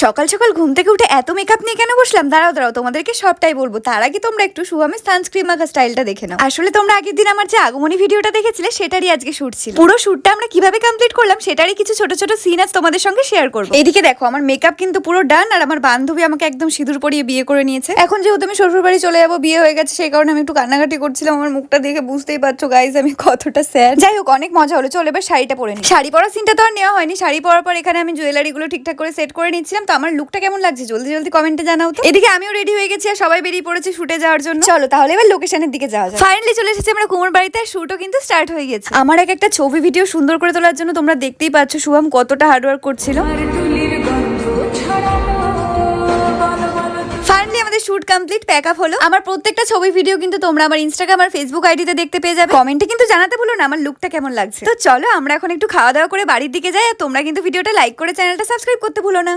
সকাল সকাল ঘুম থেকে উঠে এত মেকআপ নিয়ে কেন বসলাম? দাঁড়াও তোমাদেরকে সবটাই বলবো। তার আগে তোমরা একটু শুভামের সানস্ক্রিন মাখা স্টাইলটা দেখে নাও। আসলে তোমরা আগের দিন আমার যে আগমনী ভিডিওটা দেখেছিলে সেটারই আজকে শুট ছিল। পুরো শুটটা আমরা কিভাবে কমপ্লিট করলাম সেটারই কিছু ছোট ছোট সিন আজ তোমাদের সঙ্গে শেয়ার করবো। এইদিকে দেখো আমার মেকআপ কিন্তু পুরো ডান, আর আমার বান্ধবী আমাকে একদম সিঁদুর পরিয়ে বিয়ে করে নিয়েছে। এখন যেহেতু আমি শ্বশুর বাড়ি চলে যাবো, বিয়ে হয়ে গেছে, সেই কারণে আমি একটু কান্নাকাটি করছিলাম। আমার মুখটা দেখে বুঝতেই পারছো গাইজ আমি কতটা স্যাড। যাই হোক, অনেক মজা হলো। চলো এবার শাড়িটা পরে নিই। শাড়ি পরা সিনটা তো আর নেওয়া হয়নি। শাড়ি পরার পর এখানে আমি জুয়েলারি গুলো ঠিকঠাক করে সেট করে নিচ্ছিলাম। তো আমার লুকটা কেমন লাগছে জলদি জলদি কমেন্টে জানাও তো। এদিকে আমিও রেডি হয়ে গেছি আর সবাই বেরিয়ে পড়েছে শুটে যাওয়ার জন্য। চলো তাহলে এবার লোকেশনের দিকে যাওয়া যাক। ফাইনালি চলে এসেছি আমরা কুমোর বাড়িতে, আর শুটও কিন্তু স্টার্ট হয়ে গেছে। আমার একটা ছবি ভিডিও সুন্দর করে তোলার জন্য তোমরা দেখতেই পাচ্ছ শুভম কতটা হার্ডওয়ার্ক করছিল। ফাইনালি আমাদের শুট কমপ্লিট, প্যাক আপ হলো। আমার প্রত্যেকটা ছবি ভিডিও কিন্তু তোমরা আমার ইনস্টাগ্রাম আর ফেসবুক আইডিতে দেখতে পেয়ে যাবে। কমেন্টে কিন্তু জানাতে ভুলো না আমার লুকটা কেমন লাগছে। তো চলো আমরা এখন একটু খাওয়া দাওয়া করে বাড়ির দিকে যাই, আর তোমরা কিন্তু ভিডিওটা লাইক করে চ্যানেলটা সাবস্ক্রাইব করতে ভুলো না।